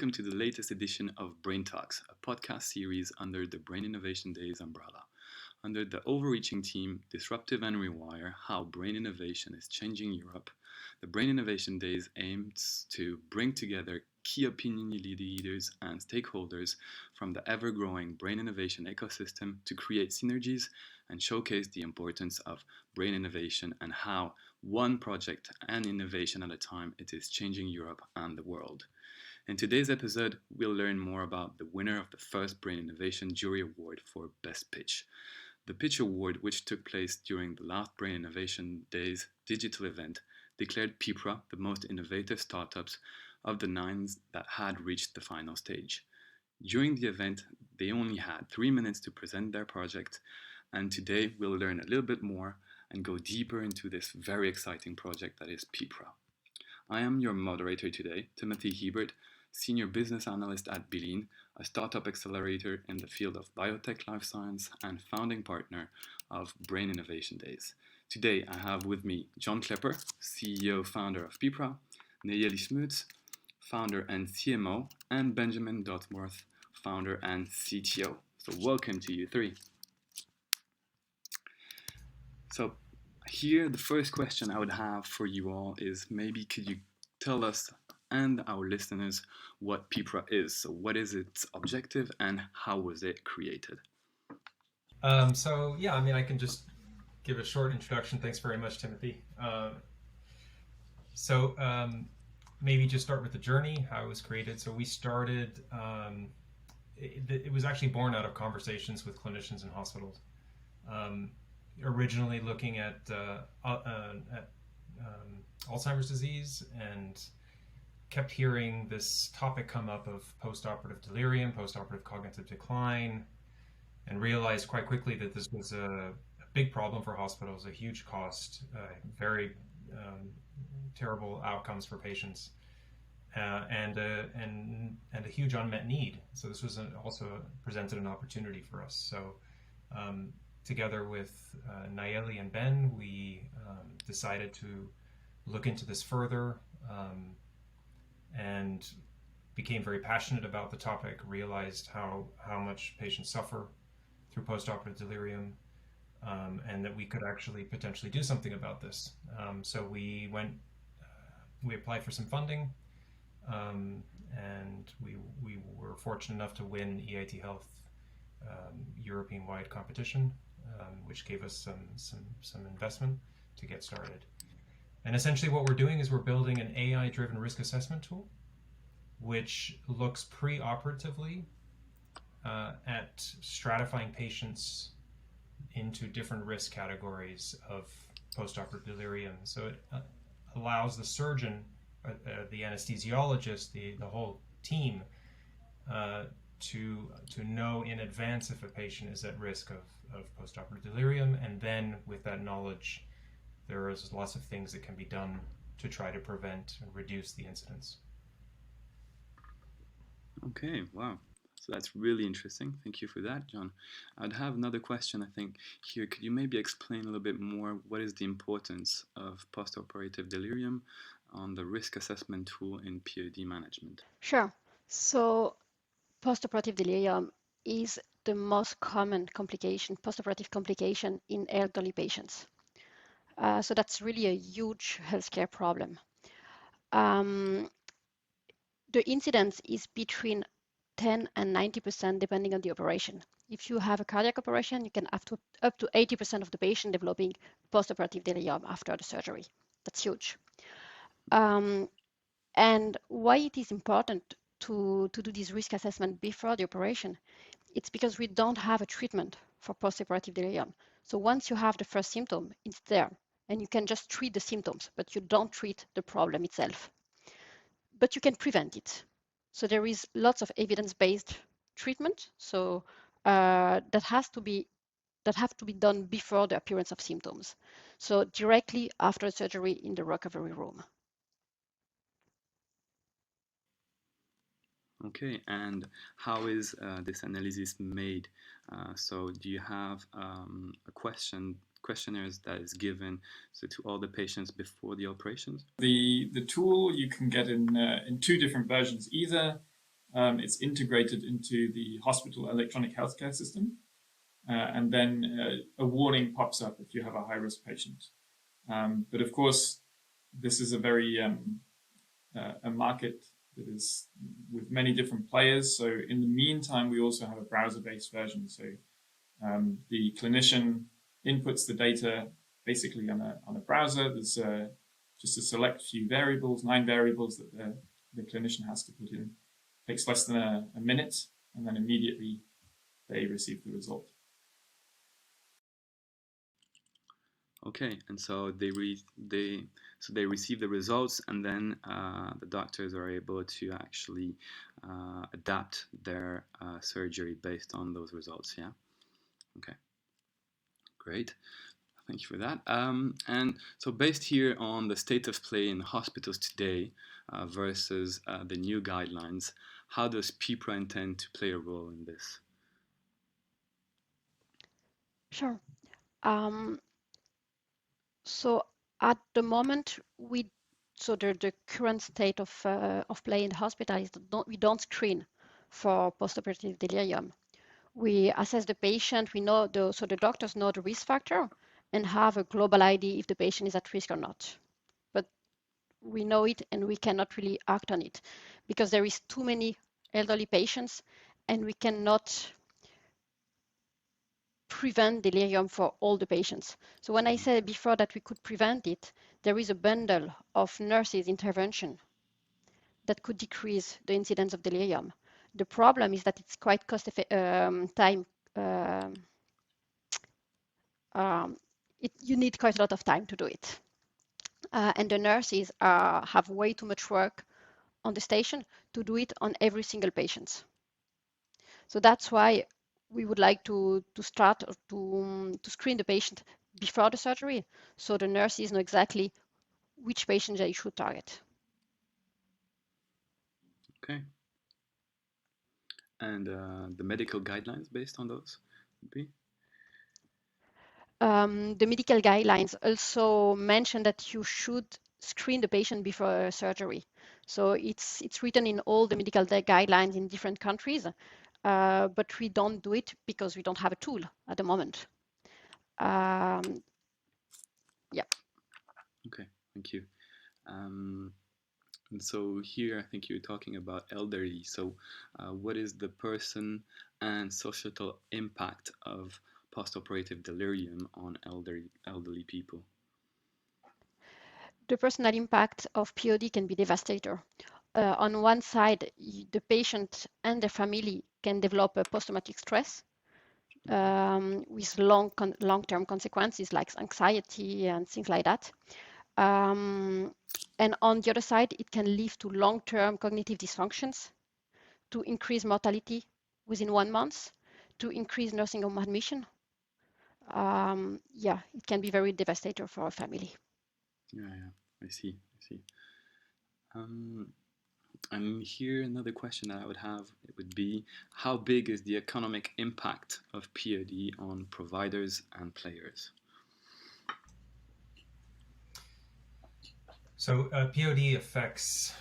welcome to the latest edition of Brain Talks, a podcast series under the Brain Innovation Days umbrella. Under the overreaching theme, Disruptive and Rewire, How Brain Innovation is Changing Europe, the Brain Innovation Days aims to bring together key opinion leaders and stakeholders from the ever-growing brain innovation ecosystem to create synergies and showcase the importance of brain innovation and how one project and innovation at a time it is changing Europe and the world. In today's episode, we'll learn more about the winner of the first Brain Innovation Jury Award for Best Pitch. The Pitch Award, which took place during the last Brain Innovation Days digital event, declared PIPRA the most innovative startups of the 9 that had reached the final stage. During the event, they only had 3 minutes to present their project, and today we'll learn a little bit more and go deeper into this very exciting project that is PIPRA. I am your moderator today, Timothy Hebert, Senior Business Analyst at Bilin, a startup accelerator in the field of biotech life science and founding partner of Brain Innovation Days. Today I have with me John Klepper, CEO, founder of PIPRA, Nayeli Smuts, founder and CMO, and Benjamin Dodsworth, founder and CTO. So welcome to you three. So here the first question I would have for you all is maybe could you tell us and our listeners what PIPRA is? So what is its objective and how was it created? I can just give a short introduction. Thanks very much, Timothy. Maybe just start with the journey, how it was created. So we started, it was actually born out of conversations with clinicians in hospitals. Originally looking at Alzheimer's disease, and kept hearing this topic come up of post-operative delirium, post-operative cognitive decline, and realized quite quickly that this was a big problem for hospitals, a huge cost, very terrible outcomes for patients, and a huge unmet need. So this was also presented an opportunity for us. So together with Nayeli and Ben, we decided to look into this further, and became very passionate about the topic, realized how much patients suffer through post-operative delirium, and that we could actually potentially do something about this. So we applied for some funding, and we were fortunate enough to win EIT Health European-wide competition, which gave us some investment to get started. And essentially what we're doing is we're building an AI-driven risk assessment tool, which looks pre-operatively at stratifying patients into different risk categories of post-operative delirium. So it allows the surgeon, the anesthesiologist, the whole team to know in advance if a patient is at risk of post-operative delirium, and then with that knowledge, there is lots of things that can be done to try to prevent and reduce the incidence. Okay, wow. So that's really interesting. Thank you for that, John. I'd have another question, I think, here. Could you maybe explain a little bit more what is the importance of post-operative delirium on the risk assessment tool in POD management? Sure. So post-operative delirium is the most common complication, post-operative complication in elderly patients. So that's really a huge healthcare problem. The incidence is between 10 and 90% depending on the operation. If you have a cardiac operation, you can have up to 80% of the patient developing post-operative delirium after the surgery. That's huge. And why it is important to do this risk assessment before the operation, it's because we don't have a treatment for post-operative delirium. So once you have the first symptom, it's there, and you can just treat the symptoms, but you don't treat the problem itself. But you can prevent it. So there is lots of evidence-based treatment. So that have to be done before the appearance of symptoms. So directly after surgery in the recovery room. Okay, and how is this analysis made? So do you have questionnaires that is given to all the patients before the operations? The tool you can get in 2 different versions. Either it's integrated into the hospital electronic healthcare system. And then a warning pops up if you have a high-risk patient. But of course, this is a very a market that is with many different players. So in the meantime, we also have a browser-based version. So the clinician inputs the data basically on a browser. There's just a select few variables, 9 variables that the clinician has to put in. It takes less than a minute, and then immediately they receive the result. Okay, and so they receive the results, and then the doctors are able to actually adapt their surgery based on those results. Yeah. Okay. Great. Thank you for that. And so based here on the state of play in hospitals today versus the new guidelines, how does PIPRA intend to play a role in this? Sure. So at the moment, the current state of play in the hospital is that we don't screen for postoperative delirium. We assess the patient. We know so the doctors know the risk factor and have a global idea if the patient is at risk or not. But we know it and we cannot really act on it because there is too many elderly patients and we cannot prevent delirium for all the patients. So when I said before that we could prevent it, there is a bundle of nurses intervention that could decrease the incidence of delirium. The problem is that it's quite cost time. You need quite a lot of time to do it. And the nurses have way too much work on the station to do it on every single patient. So that's why we would like to start to screen the patient before the surgery, so the nurses know exactly which patient they should target. Okay. And the medical guidelines based on those would be? The medical guidelines also mention that you should screen the patient before surgery. So it's written in all the medical guidelines in different countries, but we don't do it because we don't have a tool at the moment. Yeah. Okay, thank you. And so here I think you're talking about elderly. So what is the person and societal impact of post-operative delirium on elderly people? The personal impact of POD can be devastating. On one side, the patient and the family can develop a post-traumatic stress with long-term consequences like anxiety and things like that. And on the other side, it can lead to long-term cognitive dysfunctions, to increase mortality within 1 month, to increase nursing home admission. Yeah, it can be very devastating for a family. Yeah, I see. And here another question that I would have, it would be, how big is the economic impact of POD on providers and players? So POD affects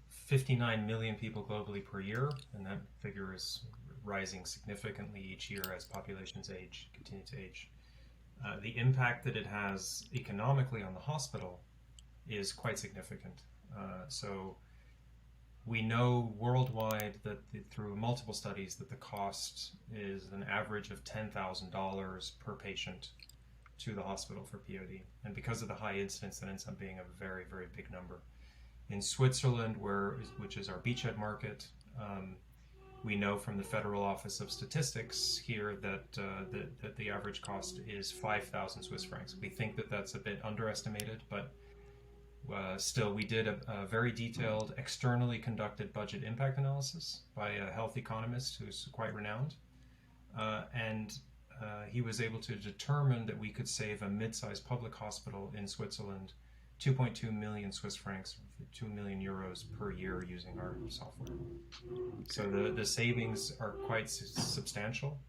59 million people globally per year, and that figure is rising significantly each year as populations continue to age. The impact that it has economically on the hospital is quite significant. So we know worldwide that through multiple studies that the cost is an average of $10,000 per patient to the hospital for POD. And because of the high incidence, that ends up being a very, very big number. In Switzerland, which is our beachhead market, we know from the Federal Office of Statistics here that the average cost is 5,000 Swiss francs. We think that that's a bit underestimated, but still, we did a very detailed, externally conducted budget impact analysis by a health economist who's quite renowned. And he was able to determine that we could save a mid-sized public hospital in Switzerland 2.2 million Swiss francs, 2 million euros per year using our software. So the savings are quite substantial,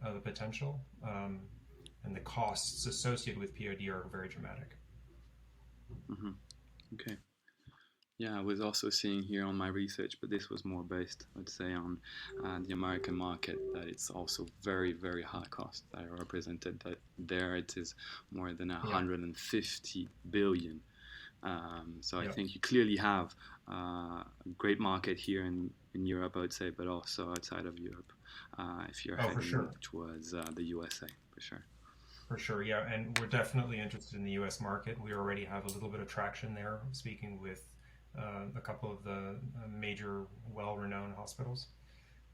the potential, and the costs associated with POD are very dramatic. Mm-hmm. Okay. Yeah, I was also seeing here on my research, but this was more based, I'd say, on the American market, that it's also very, very high cost that are represented. That there it is more than 150 billion. So I think you clearly have a great market here in Europe, I would say, but also outside of Europe, if you're heading towards the USA, for sure. For sure, yeah, and we're definitely interested in the U.S. market. We already have a little bit of traction there, speaking with a couple of the major, well-renowned hospitals.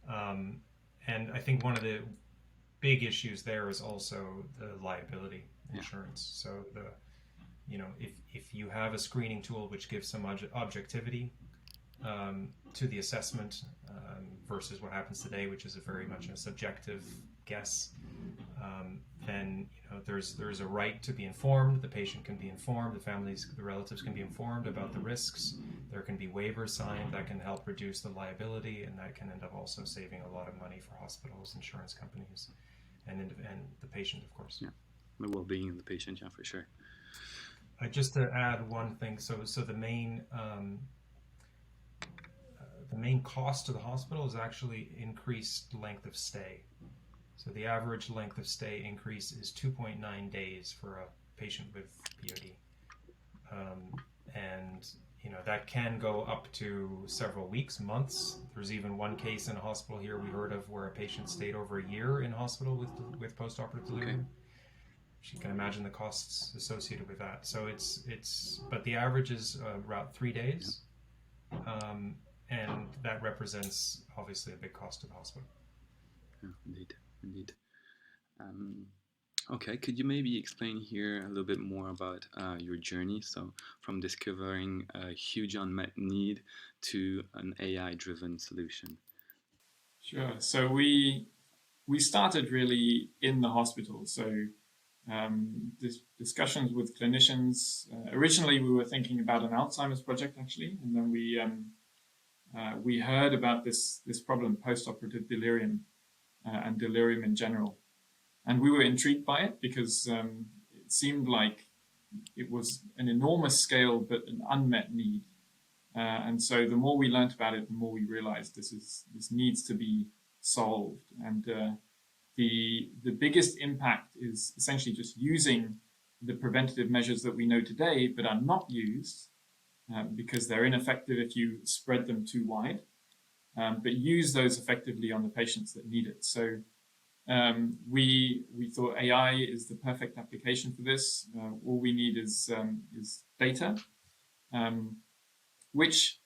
And I think one of the big issues there is also the liability insurance. So if you have a screening tool which gives some objectivity to the assessment versus what happens today, which is very much a subjective guess, then there's a right to be informed. The patient can be informed. The families, the relatives can be informed about the risks. There can be waivers signed that can help reduce the liability, and that can end up also saving a lot of money for hospitals, insurance companies, and the patient, of course. Yeah, the well-being of the patient, yeah, for sure. Just to add one thing, so the main cost to the hospital is actually increased length of stay. So the average length of stay increase is 2.9 days for a patient with POD. And that can go up to several weeks, months. There's even one case in a hospital here we heard of where a patient stayed over a year in hospital with post-operative delirium. Okay. You can imagine the costs associated with that. So but the average is about 3 days. And that represents obviously a big cost to the hospital. Yeah, indeed. Okay, could you maybe explain here a little bit more about your journey? So from discovering a huge unmet need to an AI-driven solution. Sure. So we started really in the hospital. So discussions with clinicians. Originally, we were thinking about an Alzheimer's project, actually, and then we heard about this problem, post-operative delirium, and delirium in general. And we were intrigued by it because it seemed like it was an enormous scale, but an unmet need. And so the more we learned about it, the more we realized this needs to be solved. And the biggest impact is essentially just using the preventative measures that we know today, but are not used because they're ineffective if you spread them too wide, but use those effectively on the patients that need it. So we thought AI is the perfect application for this. All we need is data, which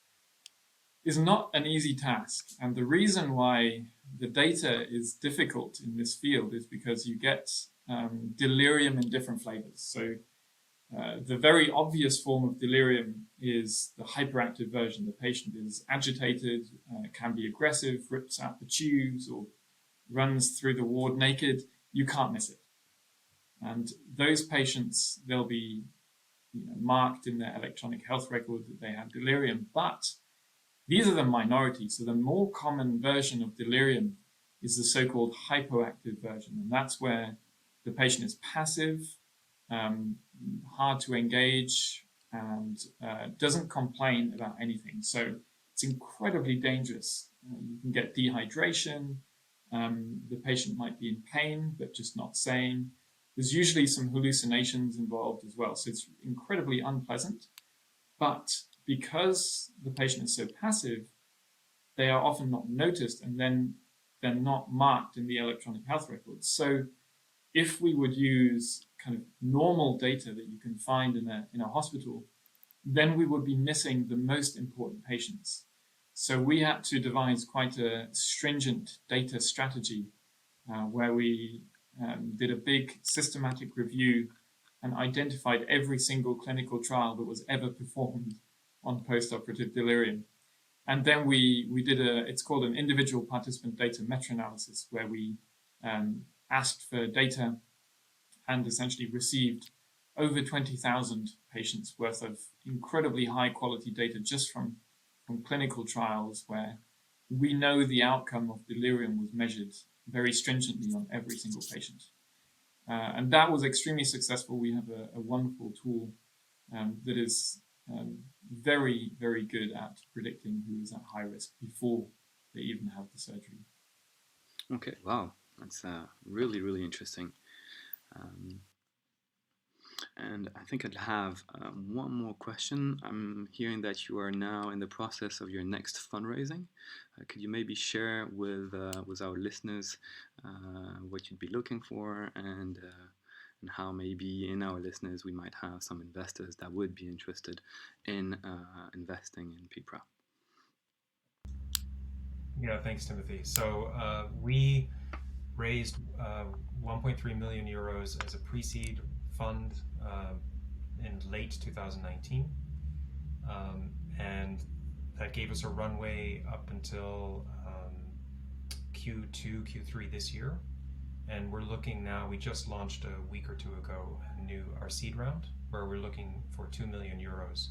is not an easy task. And the reason why the data is difficult in this field is because you get delirium in different flavors. So the very obvious form of delirium is the hyperactive version. The patient is agitated, can be aggressive, rips out the tubes, or runs through the ward naked. You can't miss it. And those patients, they'll be marked in their electronic health record that they have delirium, but these are the minority. So the more common version of delirium is the so-called hypoactive version. And that's where the patient is passive, hard to engage, and doesn't complain about anything. So it's incredibly dangerous. You can get dehydration. The patient might be in pain, but just not saying. There's usually some hallucinations involved as well. So it's incredibly unpleasant. But because the patient is so passive, they are often not noticed, and then they're not marked in the electronic health records. So if we would use kind of normal data that you can find in a hospital, then we would be missing the most important patients. So we had to devise quite a stringent data strategy where we did a big systematic review and identified every single clinical trial that was ever performed on post-operative delirium. And then we did it's called an individual participant data meta-analysis, where we asked for data and essentially received over 20,000 patients worth of incredibly high quality data just from clinical trials where we know the outcome of delirium was measured very stringently on every single patient. And that was extremely successful. We have a wonderful tool that is very, very good at predicting who is at high risk before they even have the surgery. Okay, wow, that's really, really interesting. And I think I'd have one more question. I'm hearing that you are now in the process of your next fundraising. Could you maybe share with our listeners what you'd be looking for, and how maybe in our listeners we might have some investors that would be interested in investing in PIPRA? Yeah, thanks, Timothy. So we raised 1.3 million euros as a pre-seed fund in late 2019, and that gave us a runway up until Q2, Q3 this year. And we're looking now, we just launched a week or two ago our seed round, where we're looking for 2 million euros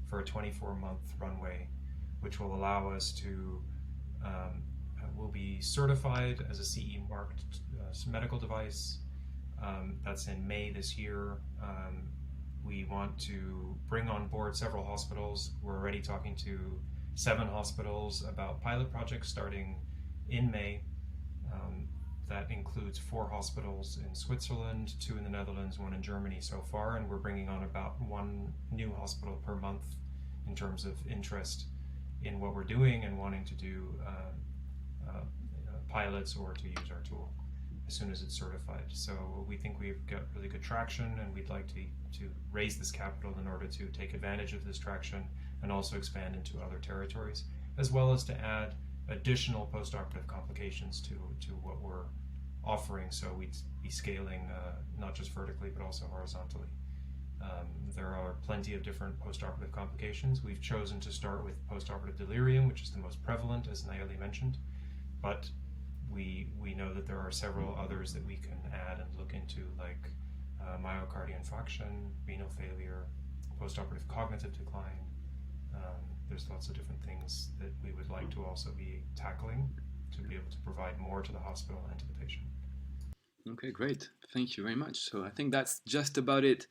for a 24-month runway, which will allow us to will be certified as a CE marked medical device. That's in May this year. We want to bring on board several hospitals. We're already talking to 7 hospitals about pilot projects starting in May. That includes 4 hospitals in Switzerland, 2 in the Netherlands, 1 in Germany so far, and we're bringing on about 1 new hospital per month in terms of interest in what we're doing and wanting to do pilots or to use our tool as soon as it's certified. So we think we've got really good traction, and we'd like to raise this capital in order to take advantage of this traction and also expand into other territories, as well as to add additional post-operative complications to what we're offering. So we'd be scaling not just vertically but also horizontally. There are plenty of different post-operative complications. We've chosen to start with post-operative delirium, which is the most prevalent, as Nayeli mentioned, but we know that there are several others that we can add and look into, like myocardial infarction, renal failure, post-operative cognitive decline. There's lots of different things that we would like to also be tackling to be able to provide more to the hospital and to the patient. Okay, great. Thank you very much. So I think that's just about it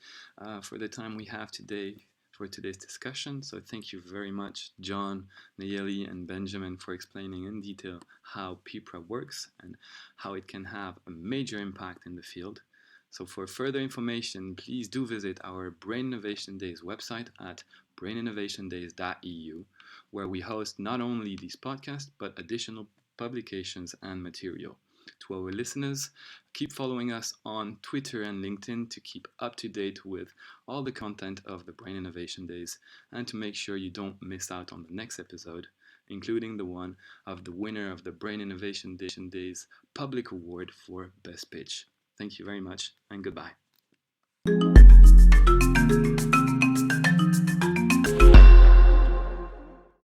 for the time we have today for today's discussion. So thank you very much, John, Nayeli, and Benjamin, for explaining in detail how PIPRA works and how it can have a major impact in the field. So for further information, please do visit our Brain Innovation Days website at braininnovationdays.eu, where we host not only these podcasts, but additional publications and material. To our listeners, keep following us on Twitter and LinkedIn to keep up to date with all the content of the Brain Innovation Days, and to make sure you don't miss out on the next episode, including the one of the winner of the Brain Innovation Days Public Award for Best Pitch. Thank you very much, and goodbye.